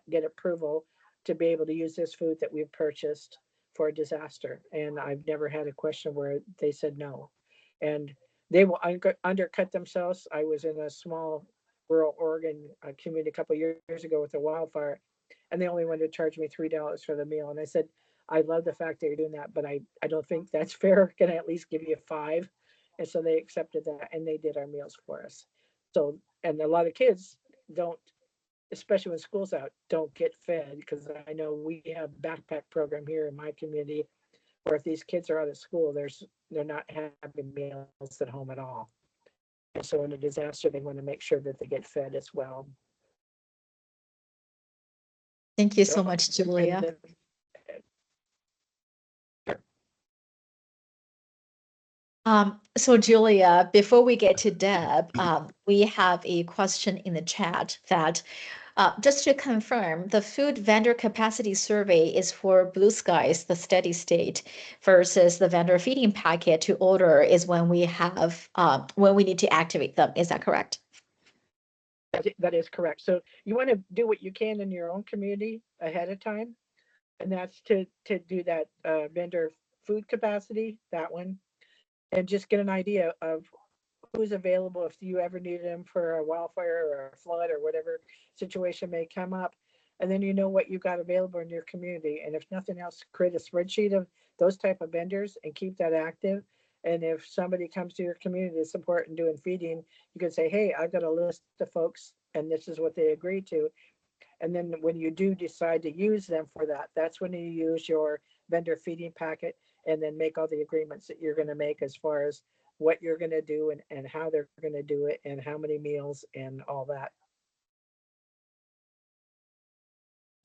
Speaker 2: get approval to be able to use this food that we've purchased for a disaster? And I've never had a question where they said no. And they will undercut themselves. I was in a small rural Oregon community a couple of years ago with a wildfire, and they only wanted to charge me $3 for the meal. And I said, I love the fact that you're doing that, but I don't think that's fair. Can I at least give you a 5? And so they accepted that and they did our meals for us. So, and a lot of kids don't, especially when school's out, don't get fed, because I know we have backpack program here in my community where if these kids are out of school, they're not having meals at home at all. And so in a disaster, they want to make sure that they get fed as well.
Speaker 1: Thank you so much, Julia. So Julia, before we get to Deb, we have a question in the chat that just to confirm, the food vendor capacity survey is for Blue Skies, the steady state, versus the vendor feeding packet to order is when we have when we need to activate them. Is that correct?
Speaker 2: That is correct. So you want to do what you can in your own community ahead of time, and that's to do that vendor food capacity, that one, and just get an idea of who's available if you ever need them for a wildfire or a flood or whatever situation may come up. And then you know what you got available in your community. And if nothing else, create a spreadsheet of those type of vendors and keep that active. And if somebody comes to your community to support and doing feeding, you can say, hey, I've got a list of folks and this is what they agree to. And then when you do decide to use them for that, that's when you use your vendor feeding packet and then make all the agreements that you're going to make as far as what you're going to do and how they're going to do it and how many meals and all that.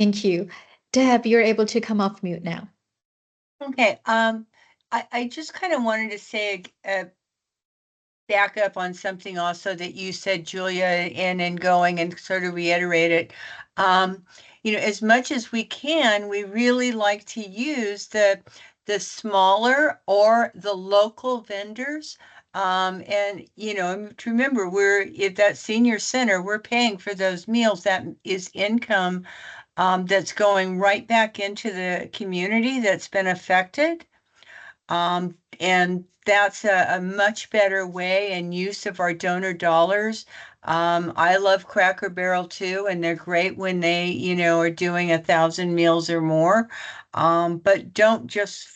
Speaker 1: Thank you. Deb, you're able to come off mute now.
Speaker 6: Okay. I just kind of wanted to say back up on something also that you said, Julia, and going and sort of reiterate it. You know, as much as we can, we really like to use the smaller or the local vendors. And, you know, to remember, we're at that senior center, we're paying for those meals. That is income that's going right back into the community that's been affected. And that's a much better way and use of our donor dollars. I love Cracker Barrel too, and they're great when they, you know, are doing 1,000 meals or more. But don't just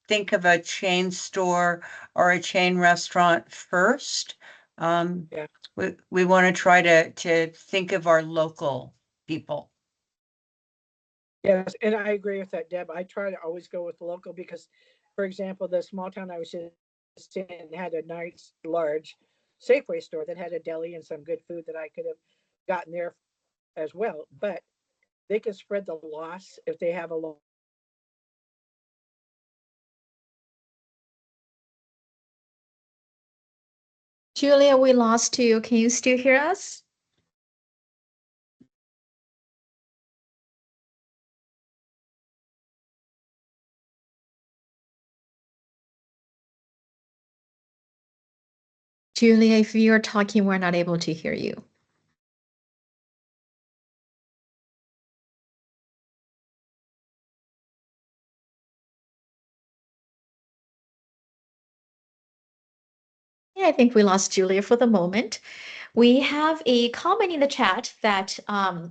Speaker 6: think of a chain store or a chain restaurant first.
Speaker 2: Yeah.
Speaker 6: We want to try to think of our local people.
Speaker 2: Yes, and I agree with that, Deb. I try to always go with the local because, for example, the small town I was just in had a nice, large Safeway store that had a deli and some good food that I could have gotten there as well. But they can spread the loss if they have a loss.
Speaker 1: Julia, we lost you. Can you still hear us? Julia, if you're talking, we're not able to hear you. Yeah, I think we lost Julia for the moment. We have a comment in the chat that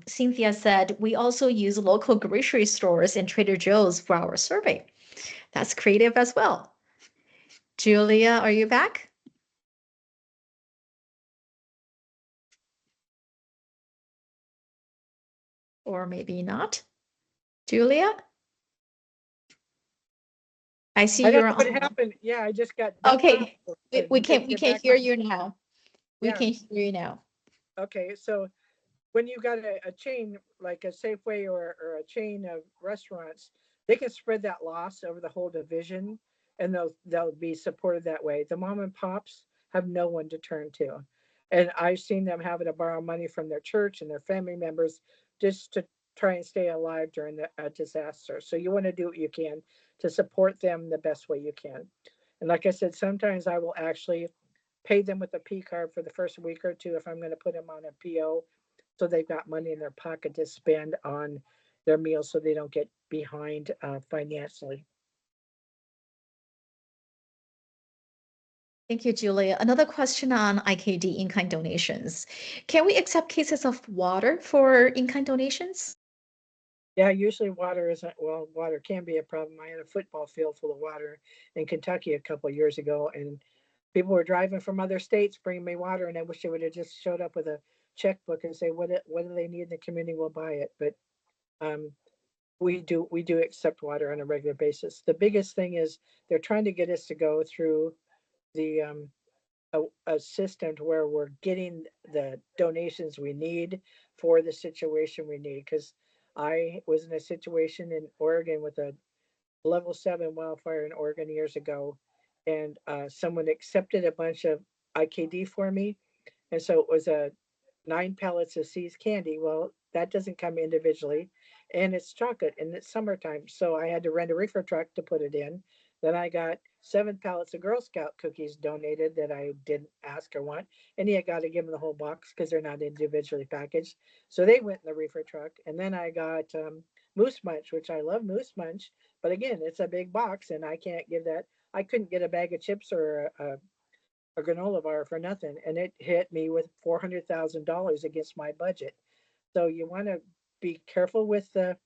Speaker 1: Cynthia said, we also use local grocery stores and Trader Joe's for our survey. That's creative as well. Julia, are you back? Or maybe not. Julia? I see
Speaker 2: I don't
Speaker 1: you're
Speaker 2: know what
Speaker 1: on.
Speaker 2: happened. Yeah, I just got.
Speaker 1: Okay, we
Speaker 2: You
Speaker 1: can
Speaker 2: get
Speaker 1: hear
Speaker 2: back on.
Speaker 1: you now. We
Speaker 2: Yeah.
Speaker 1: can hear you now.
Speaker 2: Okay, so when you got a chain like a Safeway or a chain of restaurants, they can spread that loss over the whole division, and they'll be supported that way. The mom and pops have no one to turn to, and I've seen them having to borrow money from their church and their family members just to try and stay alive during the disaster. So you want to do what you can to support them the best way you can. And like I said, sometimes I will actually pay them with a P card for the first week or two if I'm going to put them on a PO, so they've got money in their pocket to spend on their meals so they don't get behind financially.
Speaker 1: Thank you, Julia. Another question on IKD in-kind donations. Can we accept cases of water for in-kind donations?
Speaker 2: Yeah, usually water isn't, well, water can be a problem. I had a football field full of water in Kentucky a couple of years ago, and people were driving from other states bringing me water, and I wish they would have just showed up with a checkbook and say what do they need in the community, we'll buy it. But um, we do accept water on a regular basis. The biggest thing is they're trying to get us to go through the a system to where we're getting the donations we need for the situation we need. Because I was in a situation in Oregon with a level 7 wildfire in Oregon years ago, and someone accepted a bunch of IKD for me, and so it was a 9 pallets of See's candy. Well, that doesn't come individually, and it's chocolate, and it's summertime, so I had to rent a reefer truck to put it in. Then I got 7 pallets of Girl Scout cookies donated that I didn't ask or want, and you got to give them the whole box because they're not individually packaged. So they went in the reefer truck, and then I got Moose Munch, which I love Moose Munch, but again, it's a big box, and I can't give that. I couldn't get a bag of chips or a granola bar for nothing, and it hit me with $400,000 against my budget. So you want to be careful with the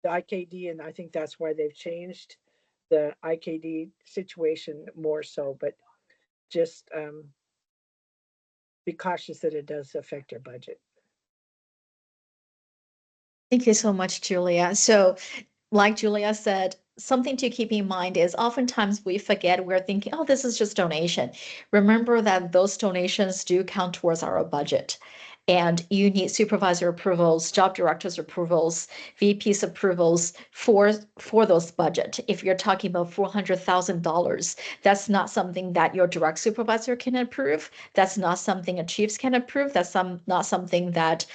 Speaker 2: IKD, and I think that's why they've changed the IKD situation more so. But just be cautious that it does affect your budget.
Speaker 1: Thank you so much, Julia. So, like Julia said, something to keep in mind is oftentimes we forget, we're thinking, oh, this is just donation. Remember that those donations do count towards our budget. And you need supervisor approvals, job directors approvals, VP's approvals for those budget. If you're talking about $400,000, that's not something that your direct supervisor can approve. That's not something a chiefs can approve. That's not something that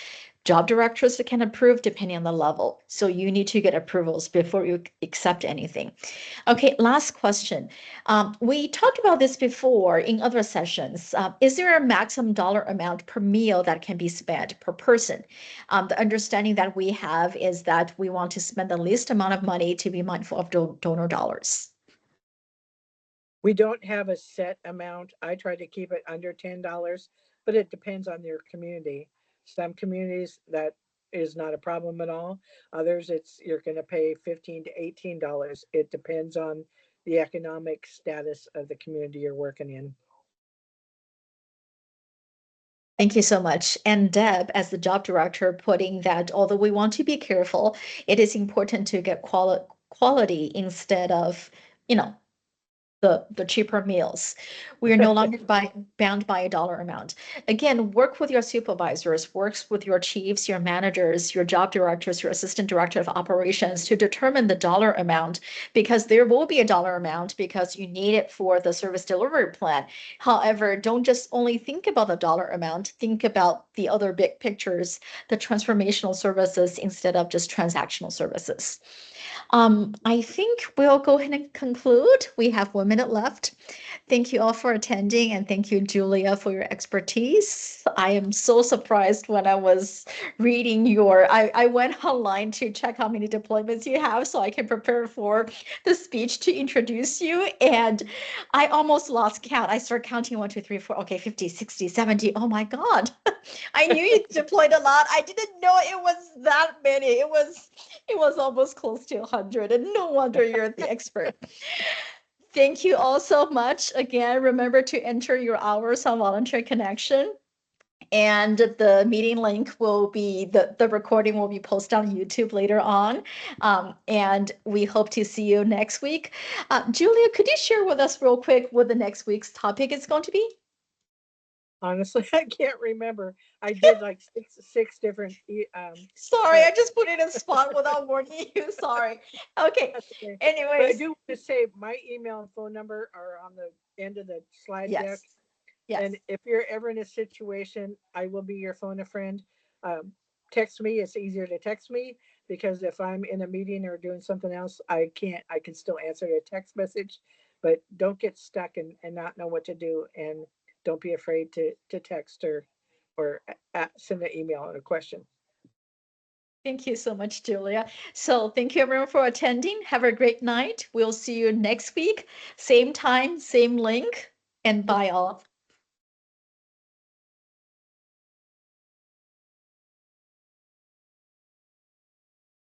Speaker 1: job directors can approve depending on the level. So you need to get approvals before you accept anything. Okay, last question. We talked about this before in other sessions. Is there a maximum dollar amount per meal that can be spent per person? The understanding that we have is that we want to spend the least amount of money to be mindful of donor dollars.
Speaker 2: We don't have a set amount. I try to keep it under $10, but it depends on your community. Some communities that is not a problem at all. Others, you're going to pay $15 to $18. It depends on the economic status of the community you're working in.
Speaker 1: Thank you so much. And Deb, as the job director, putting that although we want to be careful, it is important to get quality instead of, the cheaper meals. We are no longer bound by a dollar amount. Again, work with your supervisors, works with your chiefs, your managers, your job directors, your assistant director of operations to determine the dollar amount, because there will be a dollar amount because you need it for the service delivery plan. However, don't just only think about the dollar amount, think about the other big pictures, the transformational services instead of just transactional services. I think we'll go ahead and conclude. We have 1 minute left. Thank you all for attending, and thank you, Julia, for your expertise. I am so surprised when I was reading I went online to check how many deployments you have so I can prepare for the speech to introduce you. And I almost lost count. I started counting 1, 2, 3, 4, okay, 50, 60, 70. Oh my God. I knew you deployed a lot. I didn't know it was that many. It was almost close to 100, and no wonder you're the expert. Thank you all so much. Again, remember to enter your hours on Volunteer Connection. And the meeting link will be, the recording will be posted on YouTube later on. And we hope to see you next week. Julia, could you share with us real quick what the next week's topic is going to be?
Speaker 2: Honestly, I can't remember. I did like six different.
Speaker 1: Sorry, I just put it in a spot without warning you. Sorry. Okay.
Speaker 2: That's okay. But I
Speaker 1: Anyways,
Speaker 2: do want to say my email and phone number are on the end of the slide deck.
Speaker 1: yes. Yes.
Speaker 2: And if you're ever in a situation, I will be your phone a friend. Text me. It's easier to text me because if I'm in a meeting or doing something else, I can still answer a text message, but don't get stuck and not know what to do. And don't be afraid to text or send an email or a question.
Speaker 1: Thank you so much, Julia. So thank you everyone for attending. Have a great night. We'll see you next week. Same time, same link, and bye all.